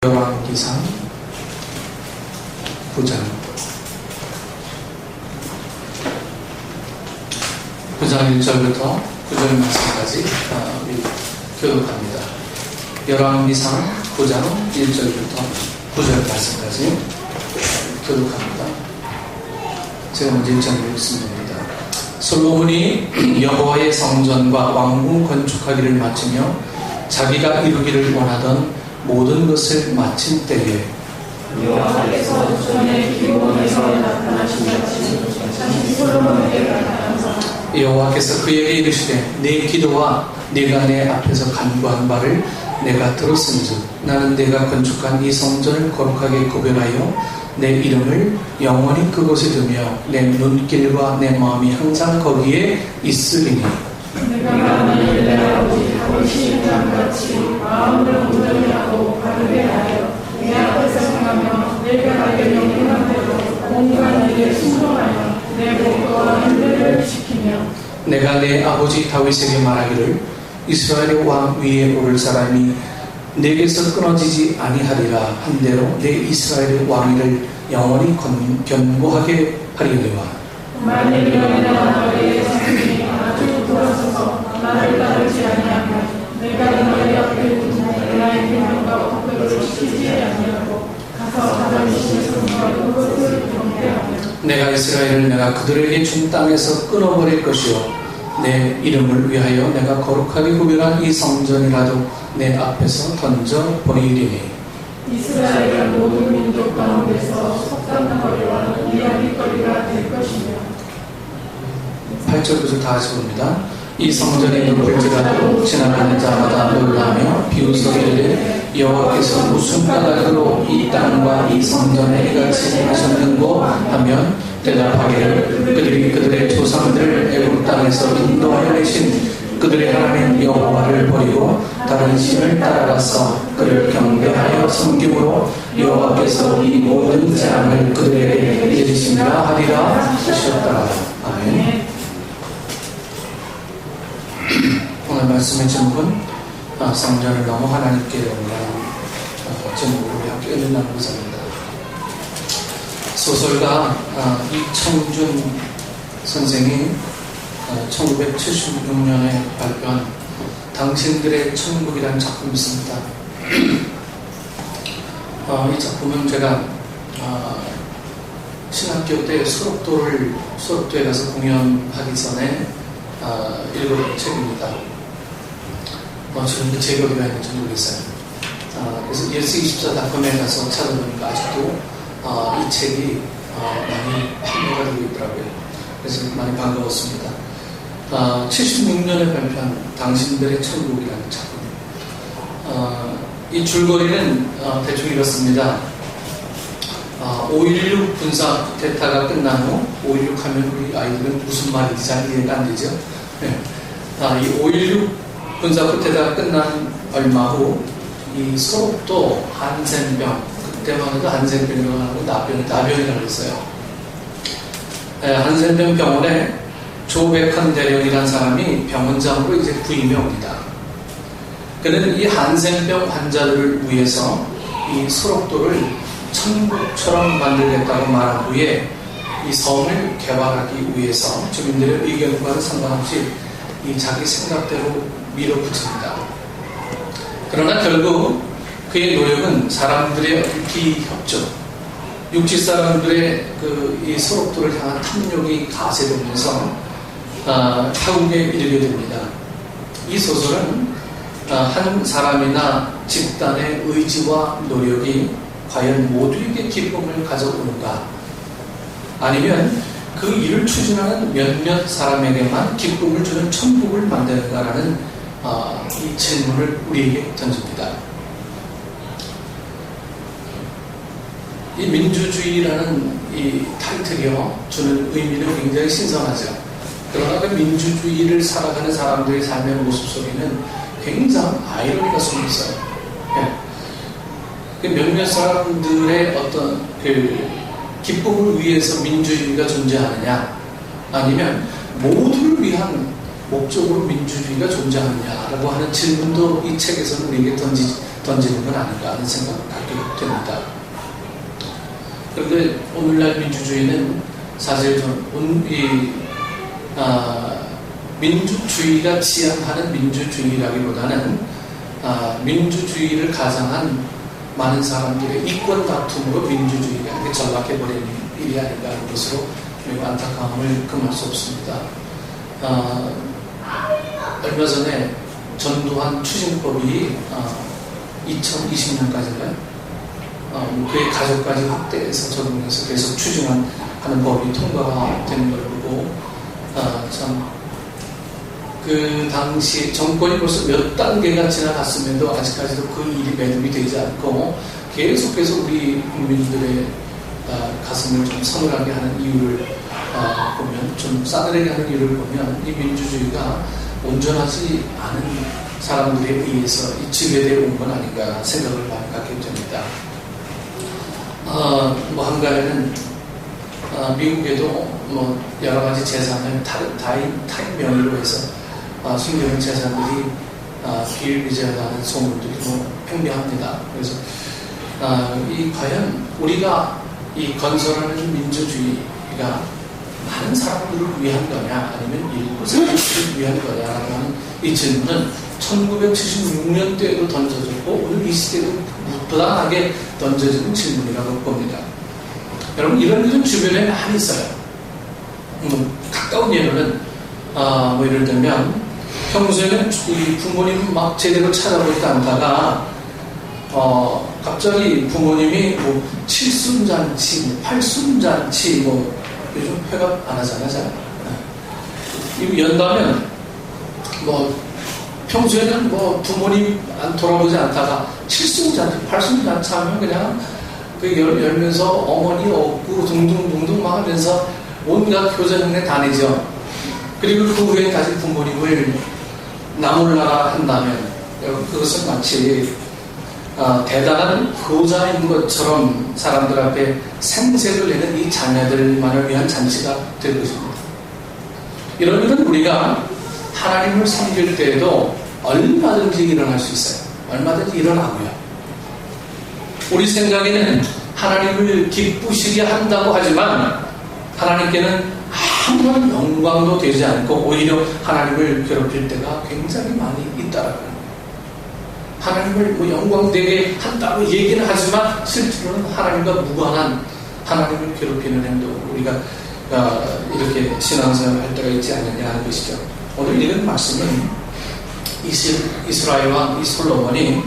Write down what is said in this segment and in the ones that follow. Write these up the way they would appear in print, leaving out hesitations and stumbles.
열왕기상 9장 1절부터 9절 말씀까지 교독합니다. 열왕기상 9장 1절부터 9절 말씀까지 교독합니다. 제가 먼저 1절 읽습니다. 솔로몬이 여호와의 성전과 왕궁 건축하기를 마치며 자기가 이루기를 원하던 모든 것을 마친 때에 여호와께서 전에 기브온에서 나타나신 같이 다시 솔로몬에게 나타나사 여호와께서 그에게 이르시되 내 기도와 네가 내 앞에서 간구한 바를 내가 들었은즉 나는 내가 건축한 이 성전을 거룩하게 구별하여 내 이름을 영원히 그곳에 두며 내 눈길과 내 마음이 항상 거기에 있으리니 내가 만일 내 아버지 다윗이 같이 마음을 온전히 하고 바르게 하여 내 앞에서 행하며 내가 나에게 명령한 대로 온갖 일에 순종하여 내 법도와 윤례를 지키며 내가 내 아버지 다윗에게 말하기를 이스라엘의 왕 위에 오를 사람이 내게서 끊어지지 아니하리라 한대로 내 이스라엘의 왕위를 영원히 견고하게 하리니와 만일 너희가 너희의 자신이 아주 돌아서서 나를 따르지 아니하면 내가 너희 앞에 두고 나의 계명과 법도를 지키지 아니하고 가서 다윗의 성과 그것을 경배하며 내가 이스라엘을 내가 그들에게 준 땅에서 끊어버릴 것이요 내 이름을 위하여 내가 거룩하게 구별한 이 성전이라도 내 앞에서 던져 버리리니 이스라엘의 모든 민족 가운데서 속담거리와 이야기거리가 될 것이며 8절 9절 다 같이 봅니다. 이 성전이 높을지라도 지나가는 자마다 놀라며 비웃어이르되 여호와께서 무슨 까닭으로 이 땅과 이 성전에 이같이 하셨는고 하면 대답하기를 그들이 그들의 조상들을 애굽 땅에서 인도하여 내신 그들의 하나님 여호와를 버리고 다른 신을 따라가서 그를 경배하여 섬김으로 여호와께서 이 모든 재앙을 그들에게 내리시리라 하리라 하셨더라. 아멘. 오늘 말씀의 제목은 성전을 넘어 하나님께 영광 제목으로 함께 은혜 나누고자 소설가 이청준 선생이 1976년에 발표한 당신들의 천국이라는 작품이 있습니다. 이 작품은 제가 신학교 때 수록도에 가서 공연하기 전에 읽은 책입니다. 지금 제 거리가 있는지 모르겠어요. 그래서 예스24.com에 가서 찾아보니까 아직도 이 책이 많이 판매가 되고 있더라고요. 그래서 많이 반가웠습니다. 76년에 발표한 당신들의 천국이라는 작품. 이 줄거리는 대충 이렇습니다. 5.16 군사 쿠데타가 끝난 후 5.16 하면 우리 아이들은 무슨 말인지 잘 이해가 안 되죠. 네. 이 5.16 군사 쿠데타가 끝난 얼마 후 이 소록도 한센병, 그때만 해도 한센병이라고 하고 나병이라고 했어요. 한센병 병원에 조백한 대령이라는 사람이 병원장으로 이제 부임해 옵니다. 그는 이 한센병 환자들을 위해서 이 소록도를 천국처럼 만들겠다고 말한 후에 이 성을 개발하기 위해서 주민들의 의견과는 상관없이 이 자기 생각대로 밀어붙입니다. 그러나 결국 그의 노력은 사람들의 비협조, 육지 사람들의 이 소록도를 향한 탐욕이 가세되면서 타국에 이르게 됩니다. 이 소설은 한 사람이나 집단의 의지와 노력이 과연 모두에게 기쁨을 가져오는가, 아니면 그 일을 추진하는 몇몇 사람에게만 기쁨을 주는 천국을 만드는가라는 이 질문을 우리에게 던집니다. 이 민주주의라는 이 타이틀이요 주는 의미는 굉장히 신선하죠. 그러나 그 민주주의를 살아가는 사람들의 삶의 모습 속에는 굉장한 아이러니가 숨어 있어요. 네. 몇몇 사람들의 어떤 기쁨을 위해서 민주주의가 존재하느냐, 아니면 모두를 위한 목적으로 민주주의가 존재하느냐라고 하는 질문도 이 책에서는 우리에게 던지는 건 아닌가 하는 생각을 갖게 됩니다. 그런데 오늘날 민주주의는 사실 민주주의가 지향하는 민주주의라기보다는 민주주의를 가장한 많은 사람들의 이권 다툼으로 민주주의가 이렇게 전락해버리는 일이 아닌가 하는 것으로 매우 안타까움을 금할 수 없습니다. 얼마 전에 전두환 추징법이 2020년까지인가요? 그의 가족까지 확대해서 적용해서 계속 추징하는 법이 통과가 되는 걸 보고 그 당시 정권이 벌써 몇 단계가 지나갔음에도 아직까지도 그 일이 매듭이 되지 않고 계속해서 우리 국민들의 가슴을 좀 서늘하게 하는 이유를 보면, 좀 싸늘하게 하는 이유를 보면 이 민주주의가 온전하지 않은 사람들에 의해서 지배되어 온 건 아닌가 생각을 많이 갖게 됩니다. 한가에는 미국에도 여러 가지 재산을 타인 명의로 해서 숨겨진 재산들이 비일비재하다는 소문들이 팽배합니다. 그래서 과연 우리가 이 건설하는 민주주의가 많은 사람들을 위한 거냐 아니면 일부 사람들을 위한 거냐라고 하는 이 질문은 1976년도에도 던져졌고 오늘 이 시대도 무부당하게 던져지는 질문이라고 봅니다. 여러분, 이런 일은 주변에 많이 있어요. 가까운 예로는 예를 들면 평소에는 이 부모님 막 제대로 찾아보지도 않다가 갑자기 부모님이 칠순잔치, 팔순잔치 요즘 회갑 안 하잖아요. 잘. 이거 연다면 평소에는 부모님 안 돌아보지 않다가 칠순잔치, 팔순잔치 하면 그냥 열면서 어머니 없고 둥둥둥둥 막 하면서 온갖 효자형네 다니죠. 그리고 그 후에 다시 부모님을 나몰라라 한다면 그것은 마치 대단한 효자인 것처럼 사람들 앞에 생색을 내는 이 자녀들만을 위한 잔치가 될 것입니다. 이런 일은 우리가 하나님을 섬길 때에도 얼마든지 일어날 수 있어요. 얼마든지 일어나고요. 우리 생각에는 하나님을 기쁘시게 한다고 하지만 하나님께는 아무런 영광도 되지 않고 오히려 하나님을 괴롭힐 때가 굉장히 많이 있다라고요. 하나님을 영광되게 한다고 얘기는 하지만 실제로는 하나님과 무관한 하나님을 괴롭히는 행동을 우리가 이렇게 신앙생활을 할 때가 있지 않느냐 하는 것이죠. 오늘 읽은 말씀은 이스라엘 왕 이 솔로몬이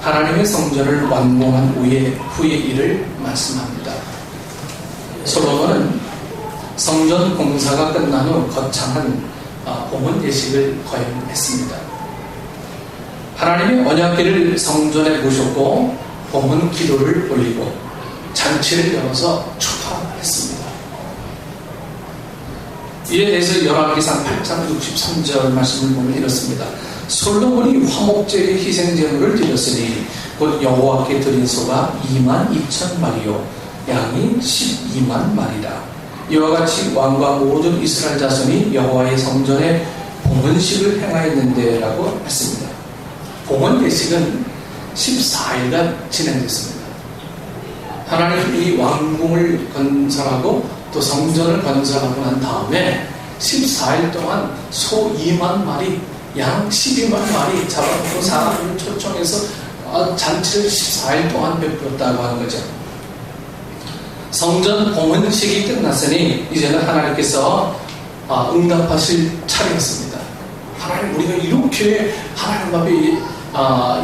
하나님의 성전을 완공한 후의 일을 말씀합니다. 솔로몬은 성전 공사가 끝난 후 거창한 봉헌 예식을 거행했습니다. 하나님의 언약궤를 성전에 모셨고 봉헌 기도를 올리고 잔치를 열어서 축하했습니다. 이에 대해서 열왕기상 8장 63절 말씀을 보면 이렇습니다. 솔로몬이 화목제의 희생제물을 드렸으니 곧 여호와께 드린 소가 22,000마리요 양이 12만 마리라. 이와 같이 왕과 모든 이스라엘 자손이 여호와의 성전에 봉헌식을 행하였는데 라고 했습니다. 봉헌 예식은 14일간 진행됐습니다. 하나님이 이 왕궁을 건설하고 또 성전을 건설하고 난 다음에 14일 동안 소 2만 마리, 양 12만 마리 잡아놓고 사람을 초청해서 잔치를 14일 동안 베풀었다고 하는 거죠. 성전 봉헌식이 끝났으니 이제는 하나님께서 응답하실 차례였습니다. 하나님, 우리가 이렇게 하나님 앞에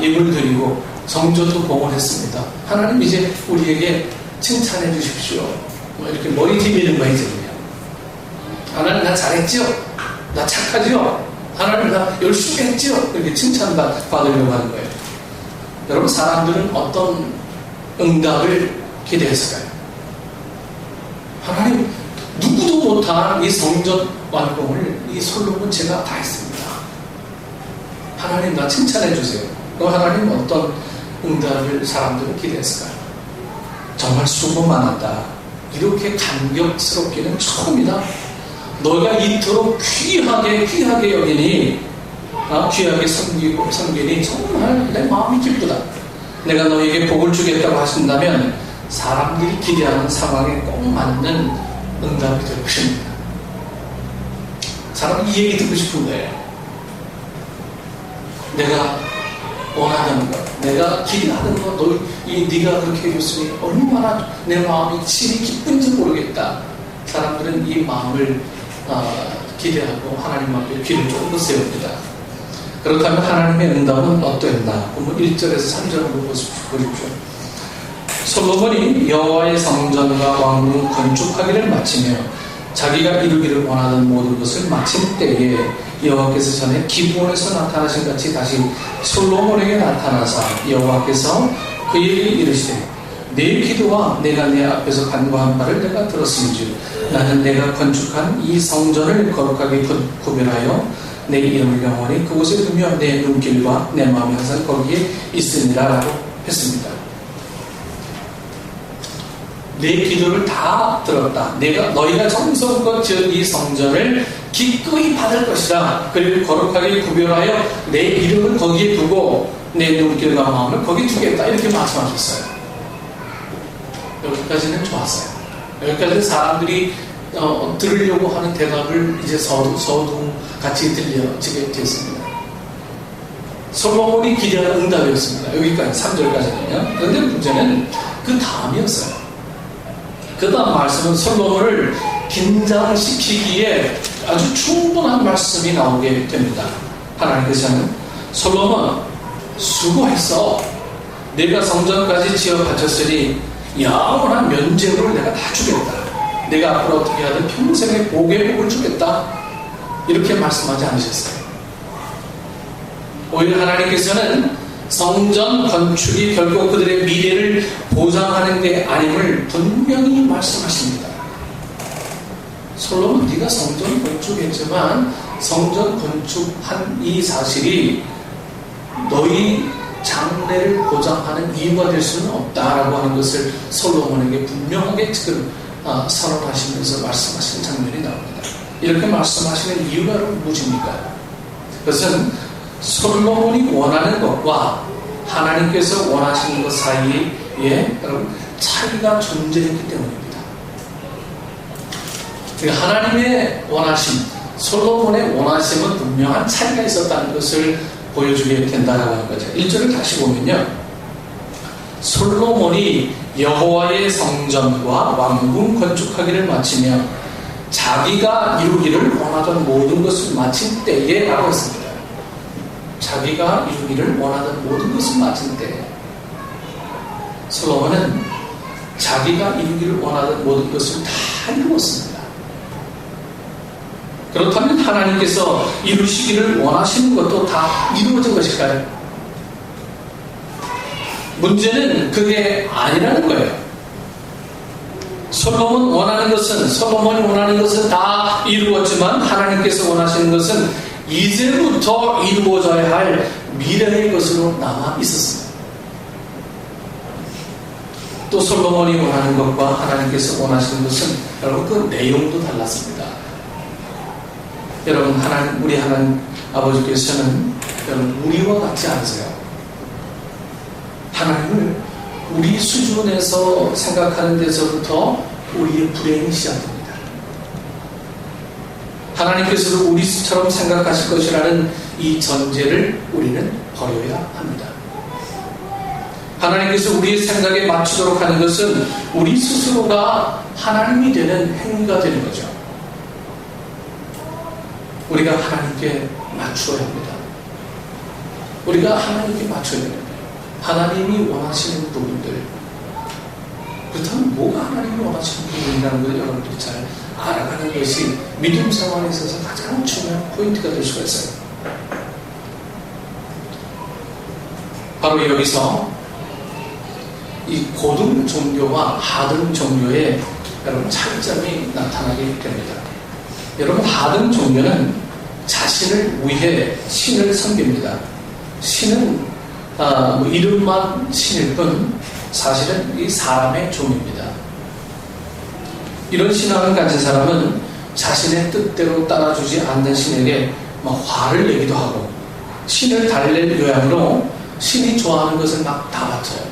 예물을 드리고 성전도 봉헌했습니다. 하나님, 이제 우리에게 칭찬해 주십시오. 이렇게 머리 디비는 거예요. 하나님, 나 잘했죠? 나 착하죠? 하나님, 나 열심히 했죠? 이렇게 칭찬받으려고 하는 거예요. 여러분, 사람들은 어떤 응답을 기대했을까요? 하나님, 누구도 못한 이 성전 완공을 이 솔로몬 제가 다 했습니다. 하나님, 나 칭찬해 주세요. 또 하나님 어떤 응답을 사람들은 기대했을까요? 정말 수고 많았다. 이렇게 감격스럽기는 처음이다. 너희가 이토록 귀하게 여기니, 귀하게 섬기니 정말 내 마음이 기쁘다. 내가 너에게 복을 주겠다고 하신다면 사람들이 기대하는 상황에 꼭 맞는 응답이 될 것입니다. 사람이 이 얘기 듣고 싶은 거예요. 내가 원하는 것, 내가 기대하는 것, 네가 그렇게 해줬으니 얼마나 내 마음이 진히 기쁜지 모르겠다. 사람들은 이 마음을 기대하고 하나님 앞에 귀를 좀 더 세웁니다. 그렇다면 하나님의 응답은 어떠했나? 1절에서 3절 한번 보십시오. 솔로몬이 여호와의 성전과 왕궁 건축하기를 마치며 자기가 이루기를 원하던 모든 것을 마친 때에 여호와께서 전에 기브온에서 나타나신 같이 다시 솔로몬에게 나타나사 여호와께서 그에게 이르시되 내 기도와 내가 내 앞에서 간구한 바를 내가 들었음즉 나는 내가 건축한 이 성전을 거룩하게 구별하여 내 이름을 영원히 그곳에 두며 내 눈길과 내 마음이 항상 거기에 있으리라 라고 했습니다. 내 기도를 다 들었다. 너희가 정성껏 지은 이 성전을 기꺼이 받을 것이다. 그리고 거룩하게 구별하여 내 이름을 거기에 두고 내 눈길과 마음을 거기에 두겠다. 이렇게 말씀하셨어요. 여기까지는 좋았어요. 여기까지는 사람들이 들으려고 하는 대답을 이제 서두같이 들려지게 됐습니다. 솔로몬이 기대하는 응답이었습니다. 여기까지 3절까지는요. 그런데 문제는 그 다음이었어요. 그 다음 말씀은 솔로몬을 긴장시키기에 아주 충분한 말씀이 나오게 됩니다. 하나님께서는 솔로몬 수고했어. 내가 성전까지 지어 바쳤으니 영원한 면죄부를 내가 다 주겠다. 내가 앞으로 어떻게 하든 평생의 복의 복을 주겠다. 이렇게 말씀하지 않으셨어요. 오히려 하나님께서는 성전 건축이 결국 그들의 미래를 보장하는 게 아님을 분명히 말씀하십니다. 솔로몬 네가 성전 건축했지만 성전 건축한 이 사실이 너희 장래를 보장하는 이유가 될 수는 없다라고 하는 것을 솔로몬에게 분명하게 지금 선언하시면서 말씀하시는 장면이 나옵니다. 이렇게 말씀하시는 이유가 무엇입니까? 그것은 솔로몬이 원하는 것과 하나님께서 원하시는 것 사이에 여러분 차이가 존재했기 때문입니다. 그러니까 하나님의 원하심, 솔로몬의 원하심은 분명한 차이가 있었다는 것을 보여주게 된다라고 하는 거죠. 1절을 다시 보면요, 솔로몬이 여호와의 성전과 왕궁 건축하기를 마치며 자기가 이루기를 원하던 모든 것을 마친 때에 라고 했습니다. 자기가 이루기를 원하던 모든 것을 마친 때에 솔로몬은 자기가 이루기를 원하던 모든 것을 다 이루었습니다. 그렇다면 하나님께서 이루시기를 원하시는 것도 다 이루어진 것일까요? 문제는 그게 아니라는 거예요. 솔로몬이 원하는 것은 다 이루었지만 하나님께서 원하시는 것은 이제부터 이루어져야 할 미래의 것으로 남아 있었습니다. 또 솔로몬이 원하는 것과 하나님께서 원하시는 것은 여러분 그 내용도 달랐습니다. 여러분 우리 하나님 아버지께서는 여러분 우리와 같지 않으세요. 하나님을 우리 수준에서 생각하는 데서부터 우리의 불행이 시작됩니다. 하나님께서도 우리처럼 생각하실 것이라는 이 전제를 우리는 버려야 합니다. 하나님께서 우리의 생각에 맞추도록 하는 것은 우리 스스로가 하나님이 되는 행위가 되는 거죠. 우리가 하나님께 맞추어야 합니다. 우리가 하나님께 맞춰야 됩니다. 하나님이 원하시는 부분들, 그렇다면 뭐가 하나님이 원하시는 부분이라는 걸 여러분들이 잘 알아가는 것이 믿음 생활에 있어서 가장 중요한 포인트가 될 수가 있어요. 바로 여기서 이 고등 종교와 하등 종교의 여러분 차이점이 나타나게 됩니다. 여러분 하등 종교는 자신을 위해 신을 섬깁니다. 신은 이름만 신일 뿐 사실은 이 사람의 종입니다. 이런 신앙을 가진 사람은 자신의 뜻대로 따라주지 않는 신에게 막 화를 내기도 하고 신을 달랠 요양으로 신이 좋아하는 것을 막 다 바쳐요.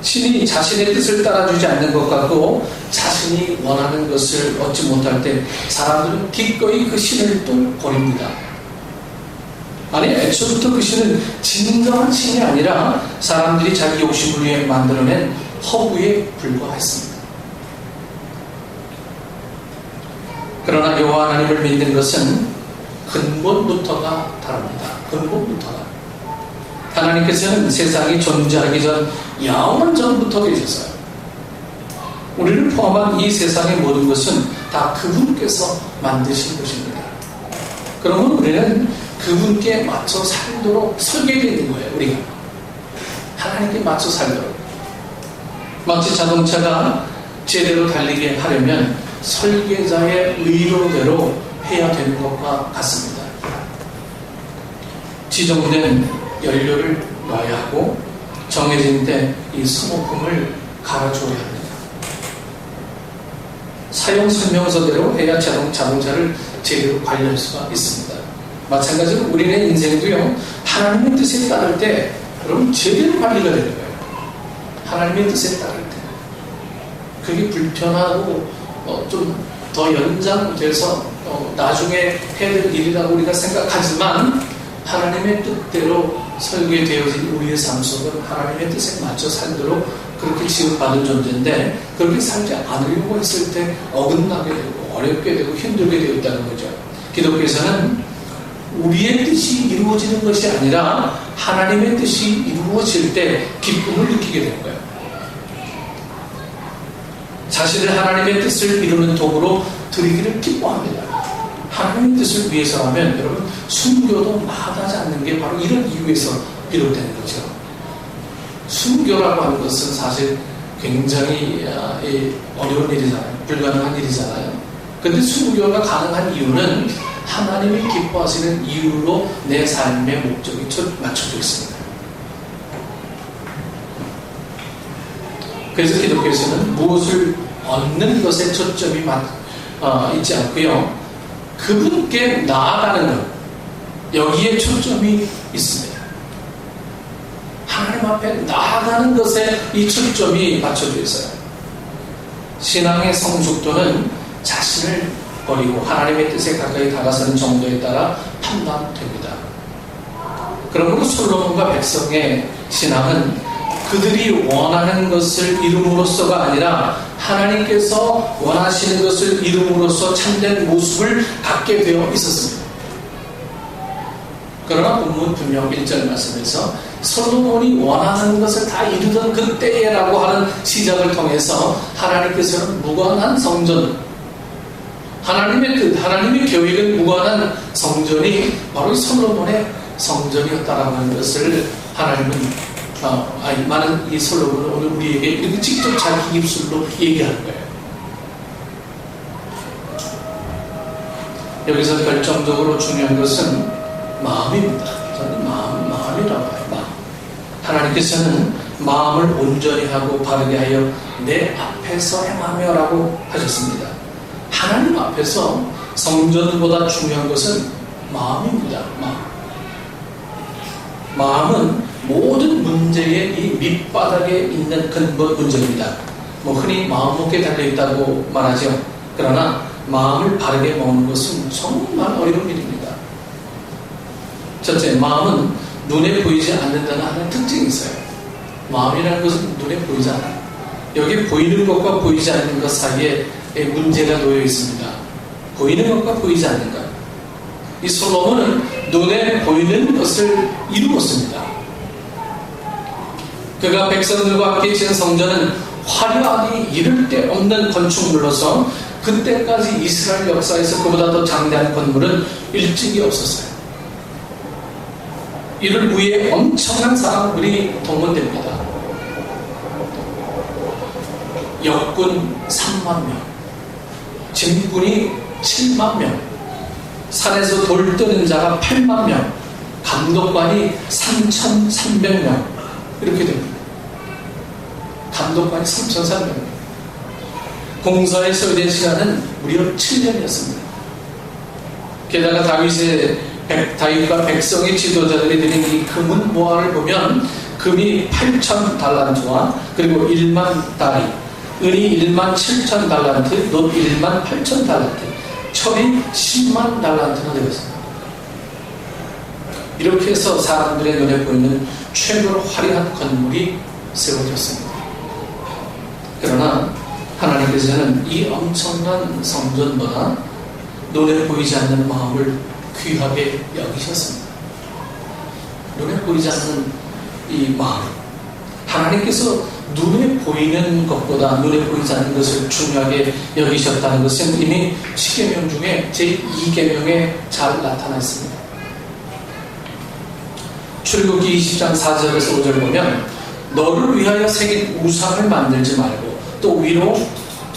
신이 자신의 뜻을 따라주지 않는 것 같고 자신이 원하는 것을 얻지 못할 때 사람들은 기꺼이 그 신을 또 버립니다. 아니, 애초부터 그 신은 진정한 신이 아니라 사람들이 자기 욕심을 위해 만들어낸 허구에 불과했습니다. 그러나 여호와 하나님을 믿는 것은 근본부터가 다릅니다. 근본부터가. 하나님께서는 세상이 존재하기 전 영원 전부터 계셨어요. 우리를 포함한 이 세상의 모든 것은 다 그분께서 만드신 것입니다. 그러면 우리는 그분께 맞춰 살도록 설계되어 있는 거예요. 우리가 하나님께 맞춰 살도록. 마치 자동차가 제대로 달리게 하려면 설계자의 의도대로 해야 되는 것과 같습니다. 지정된 연료를 놔야 하고 정해진 때 이 소모품을 갈아줘야 합니다. 사용 설명서대로 해야 자동차를 제대로 관리할 수가 있습니다. 마찬가지로 우리의 인생도요, 하나님의 뜻에 따를 때 여러분 제대로 관리가 되는 거예요. 하나님의 뜻에 따를 때 그게 불편하고 좀 더 연장돼서 나중에 해야 될 일이라고 우리가 생각하지만 하나님의 뜻대로 설계되어진 우리의 삶 속은 하나님의 뜻에 맞춰 살도록 그렇게 지급받은 존재인데 그렇게 살지 않으려고 했을 때 어긋나게 되고 어렵게 되고 힘들게 되었다는 거죠. 기독교에서는 우리의 뜻이 이루어지는 것이 아니라 하나님의 뜻이 이루어질 때 기쁨을 느끼게 되는 거예요. 자신을 하나님의 뜻을 이루는 도구로 드리기를 기뻐합니다. 하나님의 뜻을 위해서라면 여러분 순교도 마다하지 않는 게 바로 이런 이유에서 비롯되는 거죠. 순교라고 하는 것은 사실 굉장히 어려운 일이잖아요. 불가능한 일이잖아요. 그런데 순교가 가능한 이유는 하나님이 기뻐하시는 이유로 내 삶의 목적이 맞춰져 있습니다. 그래서 기독교에서는 무엇을 얻는 것에 초점이 있지 않고요. 그분께 나아가는 것, 여기에 초점이 있습니다. 하나님 앞에 나아가는 것에 이 초점이 맞춰져 있어요. 신앙의 성숙도는 자신을 버리고 하나님의 뜻에 가까이 다가서는 정도에 따라 판단됩니다. 그러므로 솔로몬과 백성의 신앙은 그들이 원하는 것을 이룸으로써가 아니라 하나님께서 원하시는 것을 이룸으로써 참된 모습을 갖게 되어 있었습니다. 그러나 본문 분명 1절 말씀에서 솔로몬이 원하는 것을 다 이루던 그때라고 하는 시작을 통해서 하나님께서는 무관한 성전, 하나님의 뜻, 하나님의 계획은 무관한 성전이 바로 솔로몬의 성전이었다라고 하는 것을 하나님은 많은 이 솔로몬은 오늘 우리에게 이렇게 직접 자기 입술로 얘기하는 거예요. 여기서 결정적으로 중요한 것은 마음입니다. 저는 마음이라고 해요. 마음. 하나님께서는 마음을 온전히 하고 바르게 하여 내 앞에서 행하며라고 하셨습니다. 하나님 앞에서 성전보다 중요한 것은 마음입니다. 마음은 모든 문제의 이 밑바닥에 있는 근본 문제입니다. 흔히 마음 먹기에 달려있다고 말하죠. 그러나 마음을 바르게 먹는 것은 정말 어려운 일입니다. 첫째, 마음은 눈에 보이지 않는다는 하나의 특징이 있어요. 마음이라는 것은 눈에 보이지 않아요. 여기 보이는 것과 보이지 않는 것 사이에 문제가 놓여 있습니다. 보이는 것과 보이지 않는 것. 이 솔로몬은 눈에 보이는 것을 이루었습니다. 그가 백성들과 함께 지은 성전은 화려하기 이를 데 없는 건축물로서 그때까지 이스라엘 역사에서 그보다 더 장대한 건물은 일찍이 없었어요. 이를 위해 엄청난 사람들이 동원됩니다. 역군 3만 명, 진군이 7만 명, 산에서 돌 뜨는 자가 8만 명, 감독관이 3,300명 이렇게 됩니다. 감독관이 3,300명. 공사에 소요된 시간은 무려 7년이었습니다. 게다가 다윗과 백성의 지도자들이 드린 이 금은 모아를 보면 금이 8,000달란트와 그리고 1만 다리, 은이 1만 7,000달란트, 놋 1만 8,000달란트, 철이 10만 달란트나 되었습니다. 이렇게 해서 사람들의 눈에 보이는 최고로 화려한 건물이 세워졌습니다. 그러나 하나님께서는 이 엄청난 성전보다 눈에 보이지 않는 마음을 귀하게 여기셨습니다. 눈에 보이지 않는 이 마음, 하나님께서 눈에 보이는 것보다 눈에 보이지 않는 것을 중요하게 여기셨다는 것은 이미 10계명 중에 제2계명에 잘 나타나 있습니다. 출애굽기 20장 4절에서 5절 보면 너를 위하여 새긴 우상을 만들지 말고 또 위로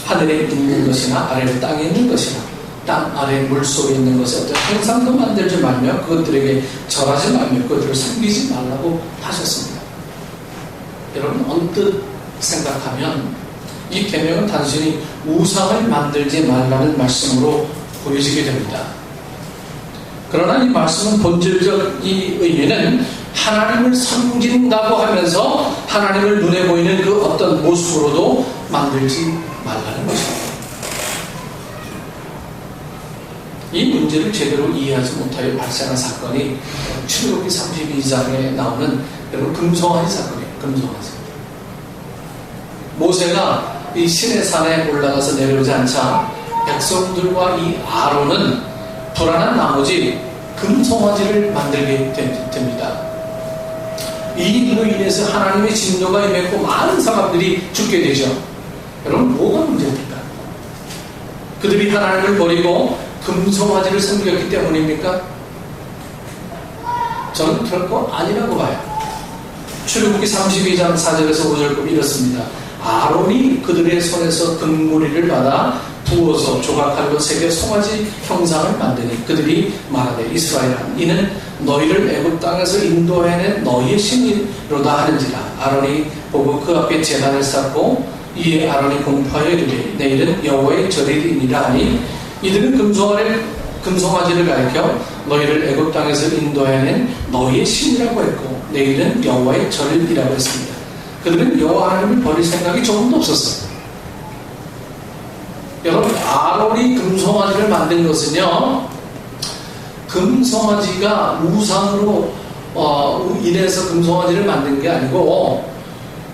하늘에 있는 것이나 아래로 땅에 있는 것이나 땅 아래 물속에 있는 것에 어떤 형상도 만들지 말며 그것들에게 절하지 말며 그것들을 섬기지 말라고 하셨습니다. 여러분 언뜻 생각하면 이 계명은 단순히 우상을 만들지 말라는 말씀으로 보여지게 됩니다. 그러나 이 말씀은 본질적 이 의미는 하나님을 섬긴다고 하면서 하나님을 눈에 보이는 그 어떤 모습으로도 만들지 말라는 것입니다. 이 문제를 제대로 이해하지 못하여 발생한 사건이 출애굽기 32장에 나오는 여러분 금송아지 사건이에요. 금송아지. 모세가 이 시내산에 올라가서 내려오지 않자 백성들과 이 아론은 불안한 나머지 금송아지를 만들게 됩니다. 이 일로 인해서 하나님의 진노가 임했고 많은 사람들이 죽게 되죠. 여러분 뭐가 문제입니까? 그들이 하나님을 버리고 금송아지를 섬겼기 때문입니까? 저는 결코 아니라고 봐요. 출애굽기 32장 4절에서 5절 이렇습니다. 아론이 그들의 손에서 금고리를 받아 부어서 조각칼로 새겨 송아지 형상을 만드니 그들이 말하되 이스라엘아 이는 너희를 애굽 땅에서 인도해낸 너희의 신이로다 하는지라. 아론이 보고 그 앞에 제단을 쌓고 이에 아론이 공포하여 이르되 내일은 여호와의 절일이니라 하니 이들은 금송아지를 가리켜 너희를 애굽 땅에서 인도해낸 너희의 신이라고 했고 내일은 여호와의 절일이라고 했습니다. 그들은 여호와 하나님을 버릴 생각이 조금도 없었어요. 여러분 아론이 금송아지를 만든 것은요 금송아지가 우상으로 인해서 금송아지를 만든 게 아니고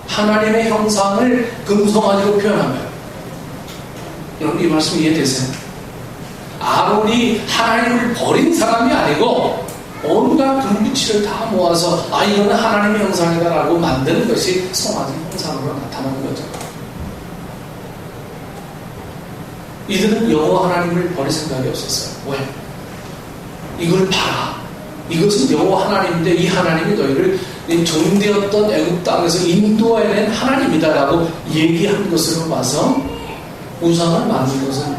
하나님의 형상을 금송아지로 표현한 거예요. 여러분 이 말씀 이해되세요? 아론이 하나님을 버린 사람이 아니고 온갖 금붙이를 다 모아서 이거는 하나님의 형상이다 라고 만드는 것이 송아지 형상으로 나타나는 거죠. 이들은 여호와 하나님을 버릴 생각이 없었어요. 왜? 이걸 봐라. 이것은 여호와 하나님인데 이 하나님이 너희를 종되었던 애굽 땅에서 인도해낸 하나님이다 라고 얘기한 것으로 봐서 우상을 만든 것은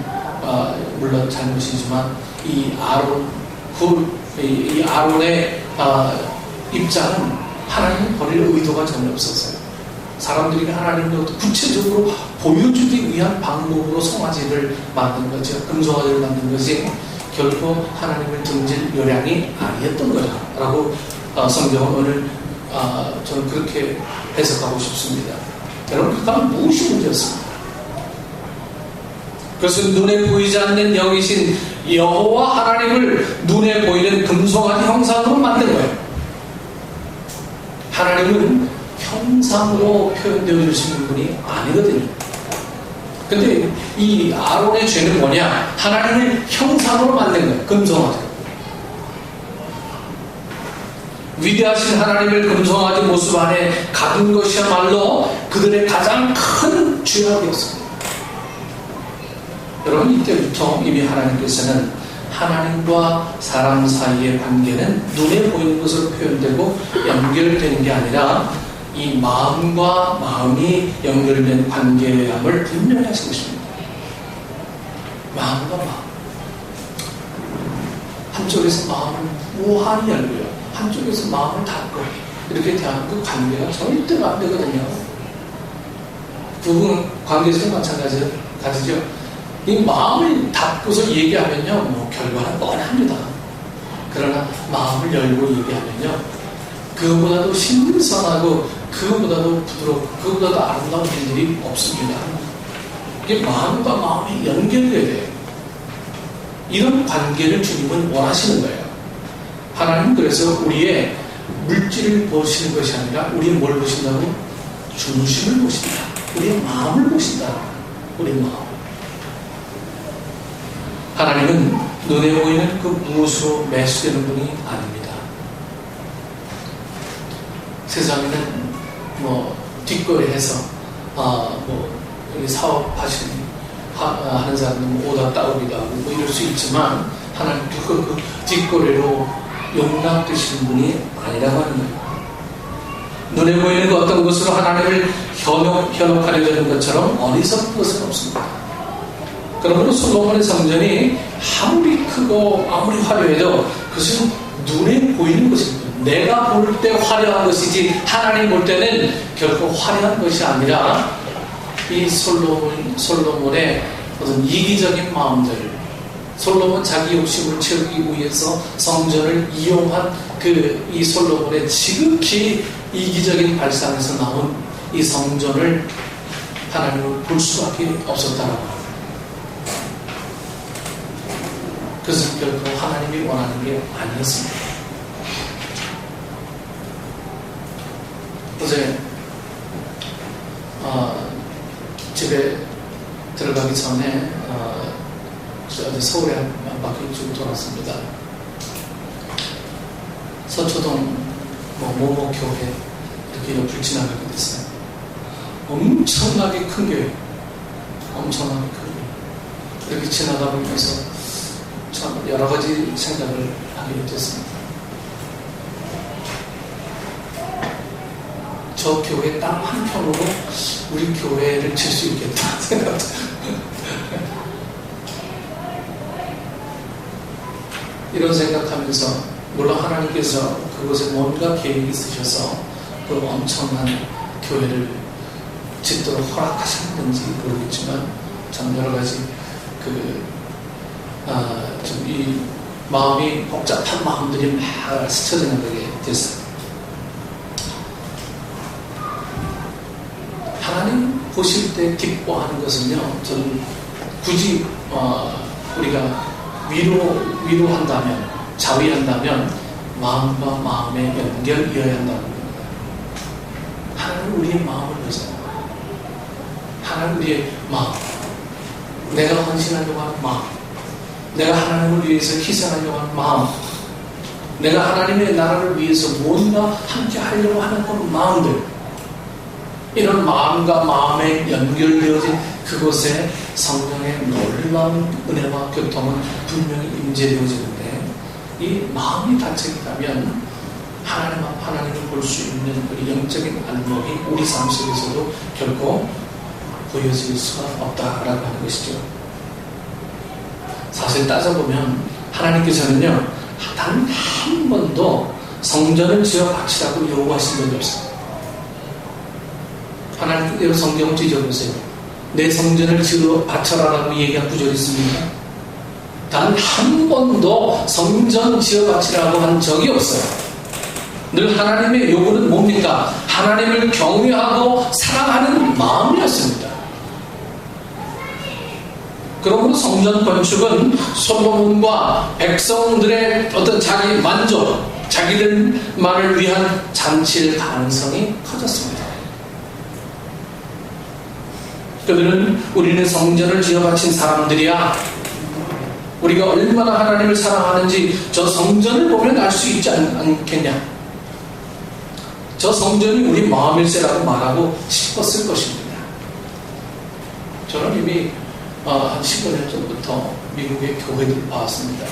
물론 잘못이지만 이 아론의 입장은 하나님을 버릴 의도가 전혀 없었어요. 사람들이 하나님을 구체적으로 보여주기 위한 방법으로 송아지를 만든 거죠. 금송아지를 만든 것이 결코 하나님을 등질 요량이 아니었던 거라고 성경은 오늘 저는 그렇게 해석하고 싶습니다. 여러분 그다음 무엇이 문제였습니까? 그것은 눈에 보이지 않는 영이신 여호와 하나님을 눈에 보이는 금송아지 형상으로 만든 거예요. 하나님은 형상으로 표현되어 주시는 분이 아니거든요. 근데 이 아론의 죄는 뭐냐? 하나님을 형상으로 만든 거예요. 금송아지. 위대하신 하나님을 금송아지 모습 안에 가둔 것이야말로 그들의 가장 큰 죄악이었습니다. 여러분 이때부터 이미 하나님께서는 하나님과 사람 사이의 관계는 눈에 보이는 것으로 표현되고 연결되는 게 아니라 이 마음과 마음이 연결된 관계함을 분명히 하신 것입니다. 마음과 마음. 한쪽에서 마음을 무한히 열고요. 한쪽에서 마음을 닫고 이렇게 대하는 그 관계가 절대로 안 되거든요. 부부 관계에서도 마찬가지예요. 가지죠. 이 마음을 닫고서 얘기하면요, 뭐 결과는 뻔합니다. 그러나 마음을 열고 얘기하면요, 그거보다도 신선하고 그거보다도 부드럽고 그거보다도 아름다운 일들이 없습니다. 이게 마음과 마음이 연결돼야 돼요. 이런 관계를 주님은 원하시는 거예요. 하나님은 그래서 우리의 물질을 보시는 것이 아니라 우리의 뭘 보신다고? 중심을 보신다. 우리의 마음을 보신다. 우리의 마음. 하나님은 눈에 보이는 그 무엇으로 매수되는 분이 아닙니다. 세상에는 뭐 뒷거래해서 뭐 여기 사업하시는 하는 사람은 오다 따오기도 하고 뭐 이럴 수 있지만 하나님도 그 뒷거래로 용납되시는 분이 아니라고 하는 거예요. 눈에 보이는 그 어떤 것으로 하나님을 현혹하려고 하는 것처럼 어리석은 것은 없습니다. 그러므로 솔로몬의 성전이 아무리 크고 아무리 화려해도 그것은 눈에 보이는 것입니다. 내가 볼 때 화려한 것이지 하나님 볼 때는 결코 화려한 것이 아니라 이 솔로몬의 어떤 이기적인 마음들, 솔로몬 자기 욕심을 채우기 위해서 성전을 이용한 이 솔로몬의 지극히 이기적인 발상에서 나온 이 성전을 하나님을 볼 수밖에 없었다라고 합니다. 그것은 결코 하나님이 원하는 게 아니었습니다. 어제 집에 들어가기 전에 어제 서울에 한 바퀴 쭉 돌았습니다. 서초동 모모 교회 이렇게 옆을 지나가게 됐어요. 엄청나게 큰 교회, 엄청나게 큰 교회. 이렇게 지나가 보면서 참 여러 가지 생각을 하게 됐습니다. 저 교회 땅 한 평으로 우리 교회를 칠 수 있겠다 생각도. 이런 생각하면서 물론 하나님께서 그곳에 뭔가 계획이 있으셔서 그 엄청난 교회를 짓도록 허락하셨는지 모르겠지만 참 여러 가지 좀 이 마음이 복잡한 마음들이 막 스쳐 지나가게 됐어요. 하나님 보실 때 기뻐하는 것은요, 저는 굳이 우리가 위로한다면, 자위한다면 마음과 마음의 연결이어야 한다는 겁니다. 하나님 우리의 마음을 보세요. 하나님 우리의 마음, 내가 헌신하려고 하는 마음, 내가 하나님을 위해서 희생하려고 하는 마음, 내가 하나님의 나라를 위해서 뭔가 함께 하려고 하는 그런 마음들, 이런 마음과 마음에 연결되어진 그곳에 성령의 놀라운 은혜와 교통은 분명히 임재되어지는데, 이 마음이 닫혀있다면 하나님을 볼 수 있는 우리 영적인 안목이 우리 삶 속에서도 결코 보여질 수가 없다라고 하는 것이죠. 사실 따져보면 하나님께서는요, 단 한 번도 성전을 지어 바치라고 요구하신 적이 없어요. 하나님께서 성경을 뒤져보세요. 내 성전을 지어 바쳐라라고 얘기한 구절이 있습니까? 단 한 번도 성전 지어 바치라고 한 적이 없어요. 늘 하나님의 요구는 뭡니까? 하나님을 경외하고 사랑하는 마음이었습니다. 그러므로 성전 건축은 솔로몬과 백성들의 어떤 자기 만족, 자기들만을 위한 잔치일 가능성이 커졌습니다. 그들은 우리는 성전을 지어 바친 사람들이야, 우리가 얼마나 하나님을 사랑하는지 저 성전을 보면 알 수 있지 않겠냐, 저 성전이 우리 마음일세라고 말하고 싶었을 것입니다. 저는 이미 한 15년 전부터 미국의 교회들을 봐왔습니다.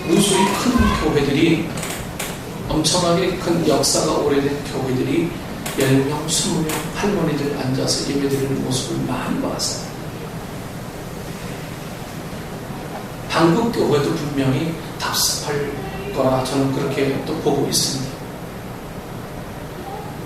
무수히 큰 교회들이, 엄청나게 큰 역사가 오래된 교회들이 10명, 20명 할머니들 앉아서 예배드리는 모습을 많이 봤어요. 한국 교회도 분명히 답습할 거라 저는 그렇게 또 보고 있습니다.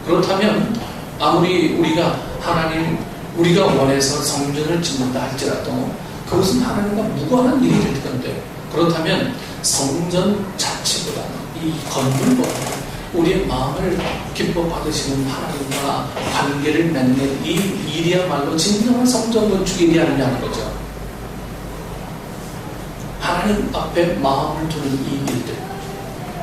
그렇다면 아무리 우리가 하나님 우리가 원해서 성전을 짓는다 할지라도 그것은 하나님과 무관한 일이 될 건데, 그렇다면 성전 자체보다는, 이 건물보다는 우리의 마음을 기뻐 받으시는 하나님과 관계를 맺는 이 일이야말로 진정한 성전 건축 일이 아니냐는 거죠. 하나님 앞에 마음을 두는 이 일들.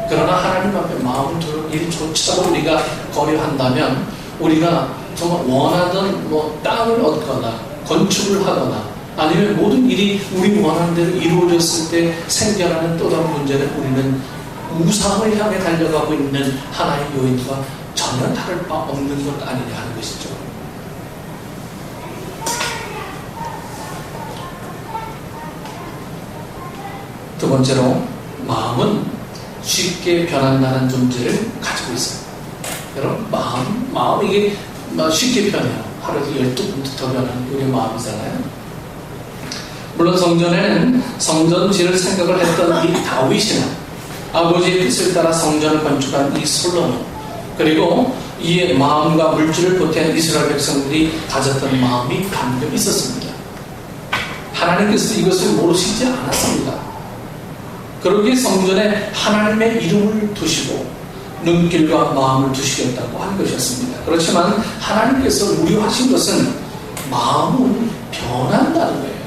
그러나 하나님 앞에 마음을 두는 일조차도 우리가 고려한다면, 우리가 정말 원하던 땅을 얻거나 건축을 하거나 아니면 모든 일이 우리 원하는 대로 이루어졌을 때 생겨나는 또 다른 문제는 우리는 우상을 향해 달려가고 있는 하나의 요인과 전혀 다를 바 없는 것 아니냐 하는 것이죠. 두 번째로, 마음은 쉽게 변한다는 존재를 가지고 있어요. 여러분, 마음 이게 쉽게 변해요. 하루에도 12번부터 더 변하는 우리의 마음이잖아요. 물론 성전에는 성전 지을 생각을 했던 이 다윗이나 아버지의 뜻을 따라 성전을 건축한 이 솔로몬, 그리고 이의 마음과 물질을 보탠 이스라엘 백성들이 가졌던 마음이 반드시 있었습니다. 하나님께서 이것을 모르시지 않았습니다. 그러기에 성전에 하나님의 이름을 두시고 눈길과 마음을 두시겠다고 한 것이었습니다. 그렇지만 하나님께서 우려하신 것은 마음은 변한다는 거예요.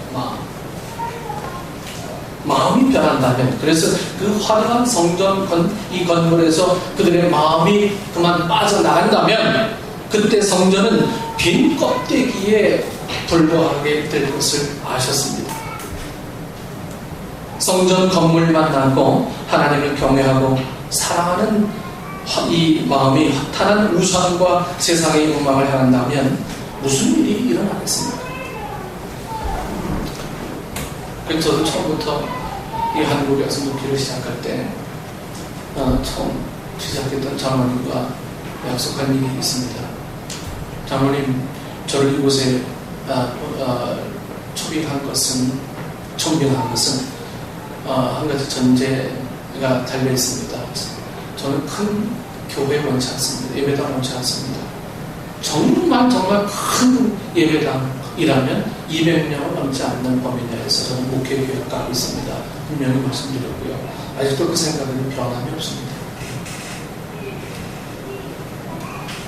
마음이 변한다면, 그래서 그 화려한 성전 이 건물에서 그들의 마음이 그만 빠져나간다면 그때 성전은 빈 껍데기에 불과하게 될 것을 아셨습니다. 성전 건물만 남고 하나님을 경외하고 사랑하는 이 마음이 허탄한 우상과 세상의 욕망을 향한다면 무슨 일이 일어나겠습니까? 그래서 저도 처음부터 이 한국에 와서 묵기를 시작할 때 처음 시작했던 장로님과 약속한 일이 있습니다. 장로님, 저를 이곳에 초빙한 것은 한 가지 전제가 달려 있습니다. 저는 큰 교회 원치 않습니다. 예배당 원치 않습니다. 정말 큰 예배당이라면 200명을 넘지 않는 범위 내에서 저는 목회 계획을 갖고 있습니다. 분명히 말씀드렸고요. 아직도 그 생각에는 변함이 없습니다.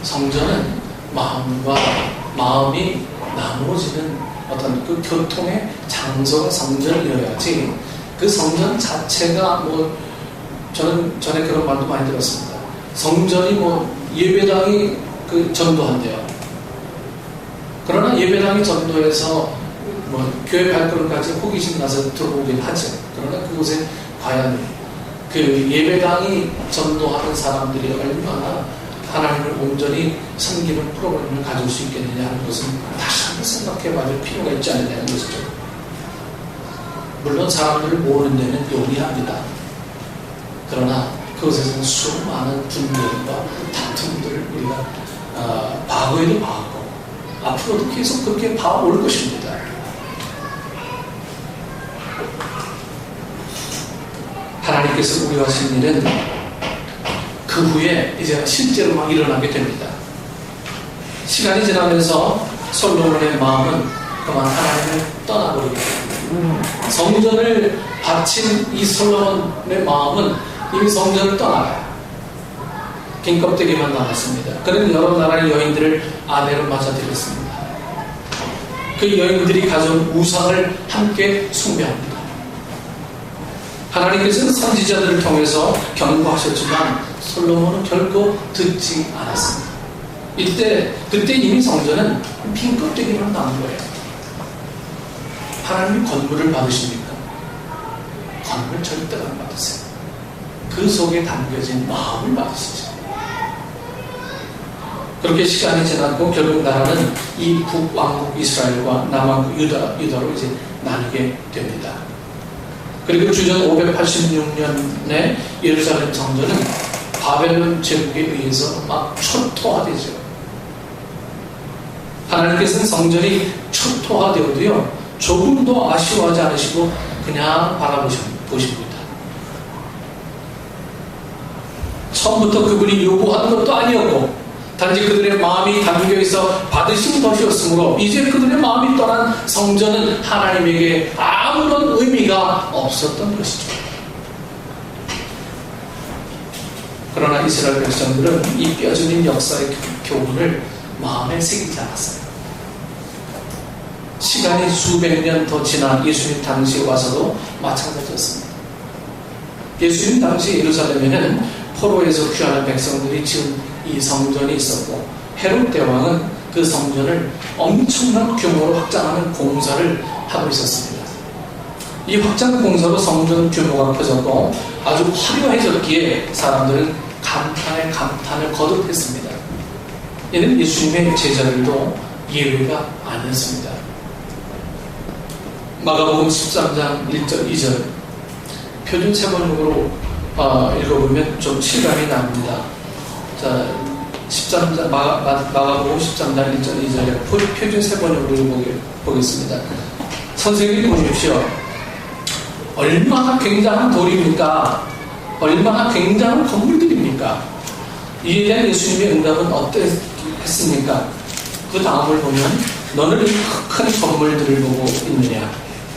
성전은 마음과 마음이 나누어지는 어떤 그 교통의 장소가 성전이어야지, 그 성전 자체가 저는 전에 그런 말도 많이 들었습니다. 성전이 예배당이 전도한대요. 그러나 예배당이 전도해서 교회 발걸음까지 호기심 나서 들어오긴 하죠. 그러나 그곳에 과연 그 예배당이 전도하는 사람들이 얼마나 하나님을 온전히 섬기는 프로그램을 가질 수 있겠느냐 하는 것은 다시 한번 생각해 봐야 될 필요가 있지 않느냐는 것이죠. 물론 사람들을 모으는 데는 용이합니다. 그러나 그것에서는 수많은 분쟁과 다툼들을 우리가 과거에도 봐왔고 앞으로도 계속 그렇게 봐올 것입니다. 하나님께서 우리와 하신 일은 그 후에 이제 실제로 막 일어나게 됩니다. 시간이 지나면서 솔로몬의 마음은 그만 하나님을 떠나버리게 됩니다. 성전을 바친 이 솔로몬의 마음은 이미 성전을 떠나가요. 긴 껍데기만 남았습니다. 그는 여러 나라의 여인들을 아내로 맞아들였습니다. 그 여인들이 가져온 우상을 함께 숭배합니다. 하나님께서는 선지자들을 통해서 경고하셨지만 솔로몬은 결코 듣지 않았습니다. 그때 이미 성전은 빈 껍데기만 남은 거예요. 하나님이 건물을 받으십니까? 건물 절대 안 받으세요. 그 속에 담겨진 마음을 받으시죠. 그렇게 시간이 지났고 결국 나라는 이 북왕국 이스라엘과 남왕국 유다로 이제 나뉘게 됩니다. 그리고 주전 586년에 예루살렘 성전은 바벨론 제국에 의해서 막 초토화되죠. 하나님께서는 성전이 초토화되어도요 조금도 아쉬워하지 않으시고 그냥 바라보십니다. 처음부터 그분이 요구하는 것도 아니었고 단지 그들의 마음이 담겨있어 받으신 것이었으므로 이제 그들의 마음이 떠난 성전은 하나님에게 아무런 의미가 없었던 것이죠. 그러나 이스라엘 백성들은 이 뼈저린 역사의 교훈을 마음에 새기지 않았어요. 시간이 수백 년 더 지나 예수님 당시에 와서도 마찬가지였습니다. 예수님 당시 예루살렘에는 포로에서 귀환한 백성들이 지은 이 성전이 있었고 헤롯 대왕은 그 성전을 엄청난 규모로 확장하는 공사를 하고 있었습니다. 이 확장 공사로 성전 규모가 커졌고 아주 화려해졌기에 사람들은 감탄에 감탄을 거듭했습니다. 이는 예수님의 제자들도 예외가 아니었습니다. 마가복음 13장 1절 2절 표준 세번역으로 읽어보면 좀 실감이 납니다. 자, 13장 마가복음 13장 1절 2절에 표준 세번역으로 보겠습니다. 선생님이 보십시오. 얼마나 굉장한 돌입니까? 얼마나 굉장한 건물들입니까? 이에 대한 예수님의 응답은 어땠습니까? 그 다음을 보면 너는 이 큰 건물들을 보고 있느냐?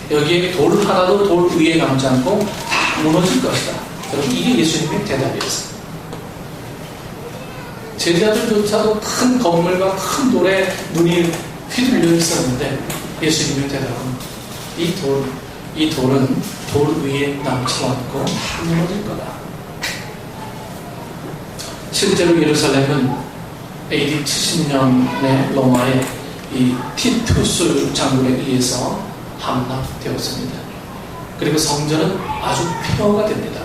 여기에 돌 하나도 돌 위에 남지 않고 다 무너질 것이다. 여러분, 이게 예수님의 대답이었어요. 제자들조차도 큰 건물과 큰 돌에 눈이 휘둘려 있었는데 예수님의 대답은 이 돌은 돌 위에 남지 않고 다 무너질 거다. 실제로 예루살렘은 AD 70년에 로마의 이 티투스 장군에 의해서 함락되었습니다. 그리고 성전은 아주 폐허가 됩니다.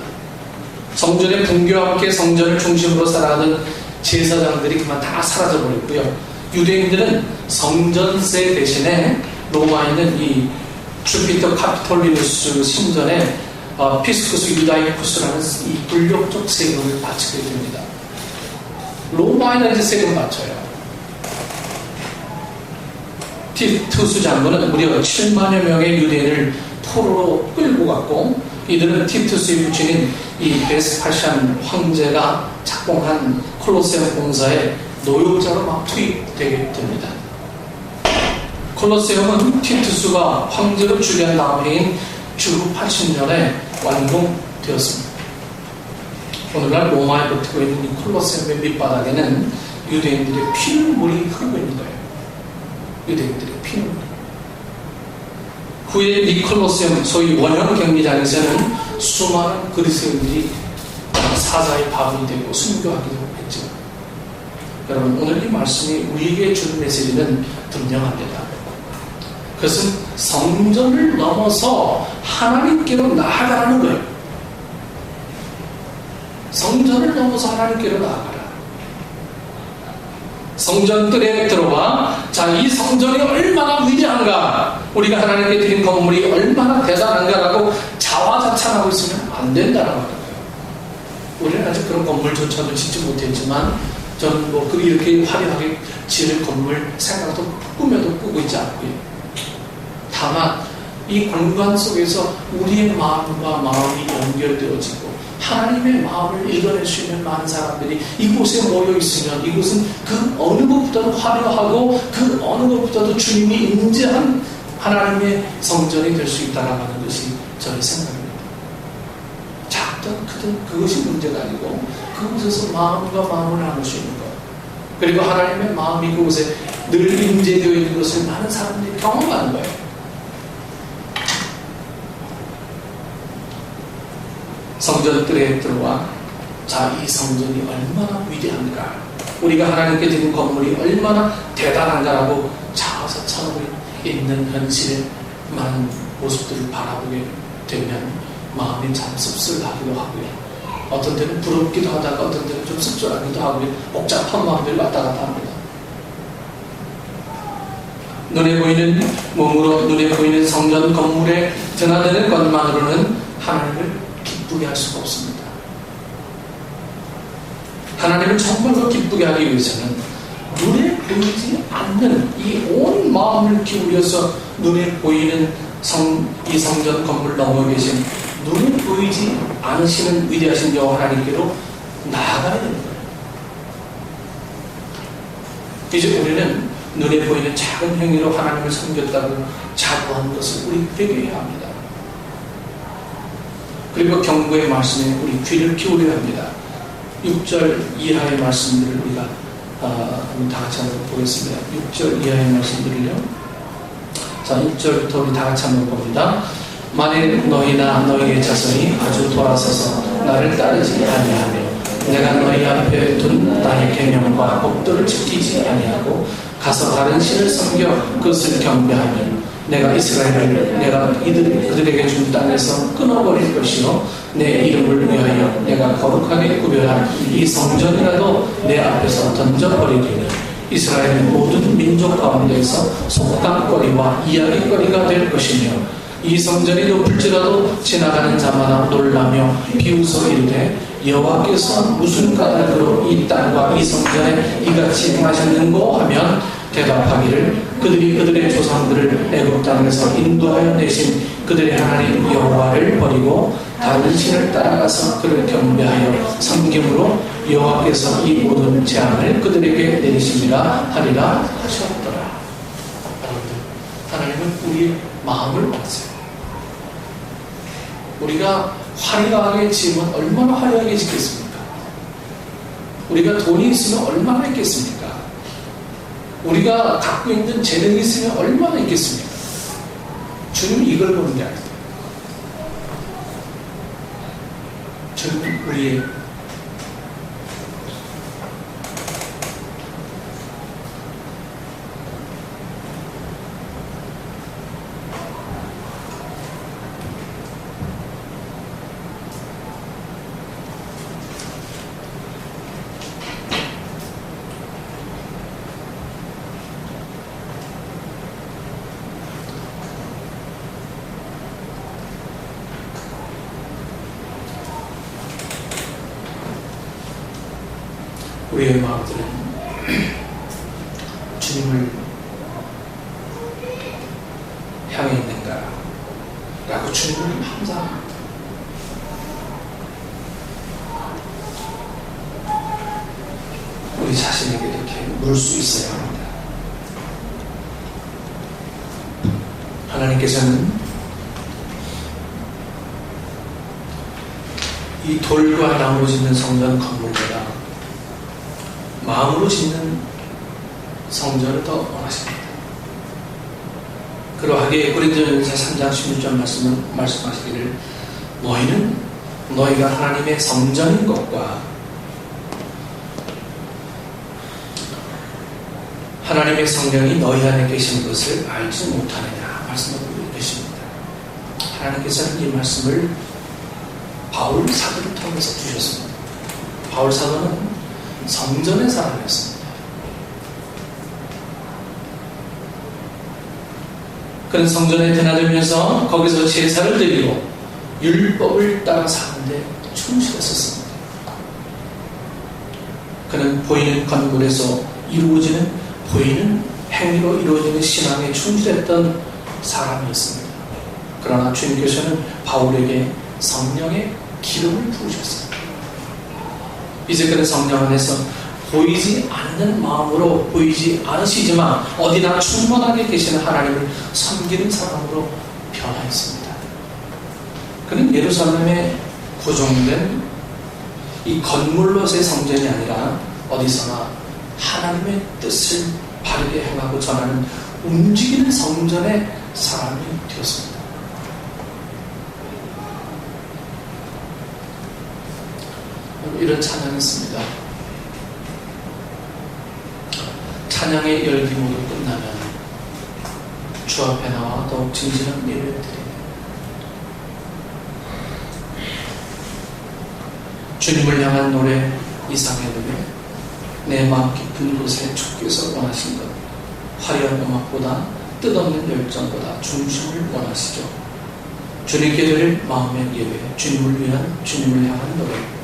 성전의 붕괴와 함께 성전을 중심으로 살아가던 제사장들이 그만 다 사라져버렸고요. 유대인들은 성전세 대신에 로마에 있는 이 주피터 카피톨리누스 신전에 피스쿠스 유다이쿠스라는 이 불력적 세금을 바치게 됩니다. 로마에는 이제 세금 바쳐요. 티투스 장군은 무려 7만여 명의 유대인을 포로로 끌고 갔고 이들은 티투스의 부친인 이 베스파시안 황제가 착공한 콜로세움 공사에 노역자로 막 투입되게 됩니다. 콜로세움은 티투스가 황제로 즉위한 다음 해인 주후 80년에 완공되었습니다. 오늘날 로마에 버티고 있는 이 콜로세움의 밑바닥에는 유대인들의 피눈물이 흐르고 있는 거예요. 유대인들의 피눈물. 후에 이 콜로세움 소위 원형 경기장에서는 수많은 그리스도인들이 사자의 밥이 되고 순교하기도 했죠. 여러분, 오늘 이 말씀이 우리에게 주는 메시지는 분명합니다. 그것은 성전을 넘어서 하나님께로 나아가라는 거예요. 성전을 넘어서 하나님께로 나아가라. 성전들에 들어와 이 성전이 얼마나 위대한가, 우리가 하나님께 드린 건물이 얼마나 대단한가라고 자화자찬하고 있으면 안 된다라고 하더라고요. 우리는 아직 그런 건물조차도 짓지 못했지만 저는 이렇게 화려하게 지을 건물 생각도 꿈에도 꾸고 있지 않고요. 다만 이 공간 속에서 우리의 마음과 마음이 연결되어지고 하나님의 마음을 읽어낼 수 있는 많은 사람들이 이곳에 모여 있으면 이곳은 그 어느 것보다도 화려하고 그 어느 것보다도 주님이 임재한 하나님의 성전이 될 수 있다라고 하는 것이 저의 생각입니다. 작든 크든 그것이 문제가 아니고 그곳에서 마음과 마음을 나눌 수 있는 것, 그리고 하나님의 마음이 그곳에 늘 임재되어 있는 것을 많은 사람들이 경험하는 거예요. 성전들에 들어와 이 성전이 얼마나 위대한가, 우리가 하나님께 드린 건물이 얼마나 대단한가라고 자화자찬하고 있는 현실의 많은 모습들을 바라보게 되면 마음이 참 씁쓸하기도 하고요. 어떤 때는 부럽기도 하다가 어떤 때는 좀 씁쓸하기도 하고요. 복잡한 마음들이 왔다 갔다 합니다. 눈에 보이는 몸으로 눈에 보이는 성전 건물에 드나드는 것만으로는 하나님을 기쁘게 할 수가 없습니다. 하나님을 정말로 기쁘게 하기 위해서는 눈에 보이지 않는 이 온 마음을 기울여서 눈에 보이는 이 성전 건물 넘어 계신 눈에 보이지 않으시는 위대하신 여호와 하나님께로 나아가야 되는 거예요. 이제 우리는 눈에 보이는 작은 행위로 하나님을 섬겼다고 자부하는 것을 우리 회개해야 합니다. 그리고 경고의 말씀에 우리 귀를 기울여야 합니다. 6절 이하의 말씀들을 우리가 한번 다 같이 한번 보겠습니다. 6절 이하의 말씀들을요. 자, 6절부터 우리 다 같이 한번 봅니다. 만일 너희나 너희의 자손이 아주 돌아서서 나를 따르지 아니하며 내가 너희 앞에 둔 나의 계명과 법도를 지키지 아니하고 가서 다른 신을 섬겨 그것을 경배하면 내가 이스라엘을 내가 그들에게 준 땅에서 끊어버릴 것이요 내 이름을 위하여 내가 거룩하게 구별한 이 성전이라도 내 앞에서 던져버리리니 이스라엘의 모든 민족 가운데에서 속담거리와 이야기거리가 될 것이며 이 성전이 높을지라도 지나가는 자마다 놀라며 비웃어 이르되 여호와께서 무슨 까닭으로 이 땅과 이 성전에 이같이 행하셨는고 하면 대답하기를 그들이 그들의 조상들을 애굽 땅에서 인도하여 내신 그들의 하나님 여호와를 버리고 다른 신을 따라가서 그를 경배하여 섬김으로 여호와께서 이 모든 재앙을 그들에게 내리심이라 하리라 하셨더라. 하나님은 우리의 마음을 원하세요. 우리가 화려하게 지으면 얼마나 화려하게 짓겠습니까? 우리가 돈이 있으면 얼마나 있겠습니까? 우리가 갖고 있는 재능이 있으면 얼마나 있겠습니까? 주님은 이걸 보는 게 아니에요. 주님은 우리의 우리의 마음들은 주님을 향해 있는가? 라고 주님을 항상 우리 자신에게 이렇게 물 수 있어야 합니다. 하나님께서는 이 돌과 나무로 짓는 성전 건물보다 마음으로 짓는 성전을 더 원하십니다. 그러하게 고린도전서 3장 16절 말씀하시기를 너희는 너희가 하나님의 성전인 것과 하나님의 성령이 너희 안에 계신 것을 알지 못하느냐 말씀하고 계십니다. 하나님께서는 이 말씀을 바울 사도를 통해서 주셨습니다. 바울 사도는 성전의 사람이었습니다. 그는 성전에 드나들면서 거기서 제사를 드리고 율법을 따라 사는데 충실했었습니다. 그는 보이는 건물에서 이루어지는 보이는 행위로 이루어지는 신앙에 충실했던 사람이었습니다. 그러나 주님께서는 바울에게 성령의 기름을 부으셨습니다. 이제 그는 성령 안에서 보이지 않는 마음으로 보이지 않으시지만 어디나 충만하게 계시는 하나님을 섬기는 사람으로 변화했습니다. 그는 예루살렘에 고정된 이 건물로서의 성전이 아니라 어디서나 하나님의 뜻을 바르게 행하고 전하는 움직이는 성전의 사람이 되었습니다. 이런 찬양이 있습니다. 찬양의 열기 모두 끝나면 주 앞에 나와 더욱 진실한 예배를 드리며 주님을 향한 노래 이상의 노래 내 마음 깊은 곳에 주께서 원하신 것 화려한 음악보다 뜻없는 열정보다 중심을 원하시죠. 주님께 드릴 마음의 예배 주님을 위한 주님을 향한 노래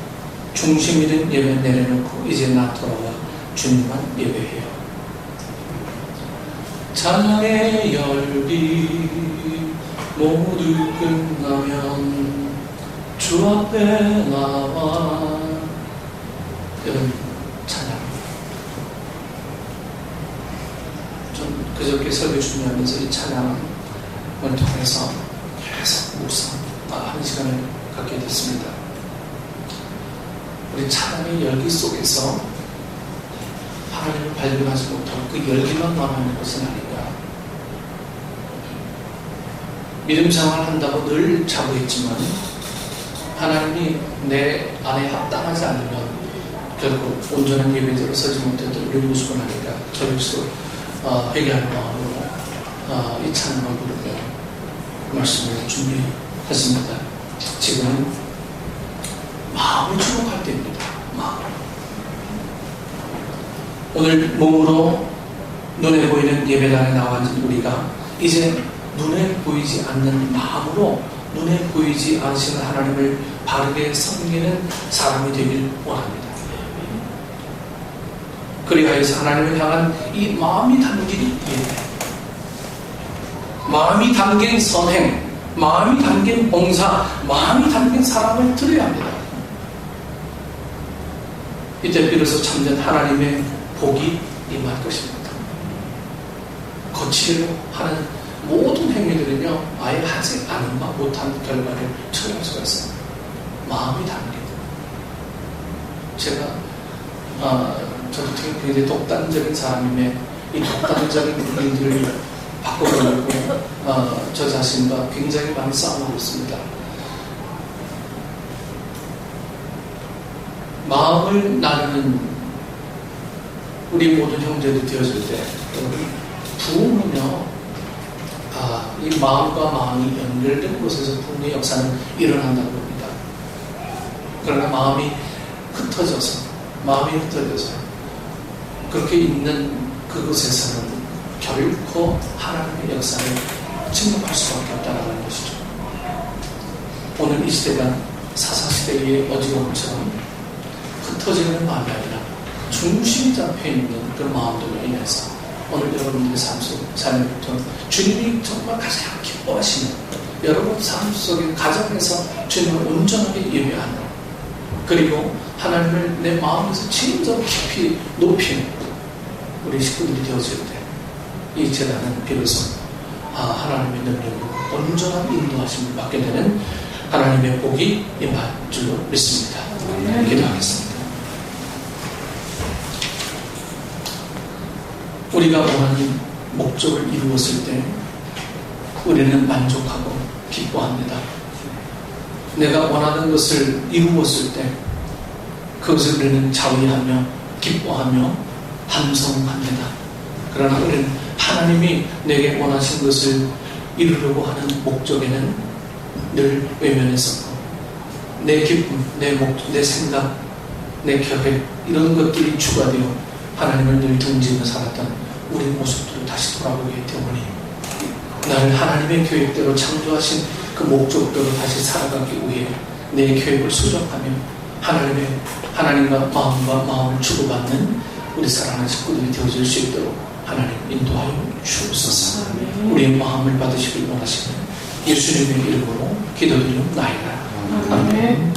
중심 있는 예배 내려놓고 이제 나 돌아와 주님만 예배해요. 찬양의 열기 모두 끝나면 주 앞에 나와 이런 찬양 좀 그저께 설교 준비하면서 이 찬양을 통해서 계속 묵상하는 시간을 갖게 됐습니다. 우리 찬양의 열기 속에서 하나님을 발견하지 못하고 그 열기만 남아있는 것은 아닌가. 믿음 생활을 한다고 늘 자부했지만 하나님이 내 안에 합당하지 않으면 결국 온전한 예배자로 서지 못해도 우리 모습은 아닌가. 저 역시 회개하는 마음으로 이 찬양을 부르며 말씀을 준비했습니다. 지금 마음을 주목할 때입니다. 마음. 오늘 몸으로 눈에 보이는 예배당에 나와 앉은 우리가 이제 눈에 보이지 않는 마음으로 눈에 보이지 않으시는 하나님을 바르게 섬기는 사람이 되길 원합니다. 그리하여서 하나님을 향한 이 마음이 담긴 예배, 마음이 담긴 선행, 마음이 담긴 봉사, 마음이 담긴 사랑을 드려야 합니다. 이때 비로소 참된 하나님의 복이 임할 것입니다. 거칠로 하는 모든 행위들은요, 아예 하지 않은 바 못한 결과를 초래할 수가 있습니다. 마음이 담긴. 제가 저도 굉장히 독단적인 사람임에 이 독단적인 일들을 바꿔보려고 저 자신과 굉장히 많이 싸움하고 있습니다. 마음을 나누는 우리 모든 형제들이 되어질 때 부흥은요, 이 마음과 마음이 연결된 곳에서 부흥의 역사는 일어난다고 봅니다. 그러나 마음이 흩어져서 그렇게 있는 그곳에서는 결코 하나님의 역사를 침묵할 수밖에 없다는 것이죠. 오늘 이 시대가 사사시대의 어지러움처럼 흩어지는 마음이 아니라 중심이 잡혀있는 그 마음들로 인해서 오늘 여러분들의 삶에부터 주님이 정말 가장 기뻐하시는 여러분 삶 속의 가정에서 주님을 온전하게 예배하는, 그리고 하나님을 내 마음에서 진정 깊이 높이는 우리 식구들이 되어질 때 이 제단은 비로소 하나님의 능력으로 온전한 인도하심을 받게 되는 하나님의 복이 임할 줄로 믿습니다. 기도하겠습니다. 우리가 원하는 목적을 이루었을 때 우리는 만족하고 기뻐합니다. 내가 원하는 것을 이루었을 때 그것을 우리는 자위하며 기뻐하며 함성합니다. 그러나 우리는 하나님이 내게 원하신 것을 이루려고 하는 목적에는 늘 외면했었고, 내 기쁨, 내 생각, 내 계획, 이런 것들이 추가되어 하나님을 늘 등지며 살았던 우리 모습들을 다시 돌아보기 때문에 나를 하나님의 계획대로 창조하신 그 목적대로 다시 살아가기 위해 내 계획을 수정하며 하나님과 마음을 주고받는 우리 사랑하는 식구들이 되어질 수 있도록 하나님 인도하여 주옵소서. 우리의 마음을 받으시길 원하시는 예수님의 이름으로 기도드리옵나이다. 아멘.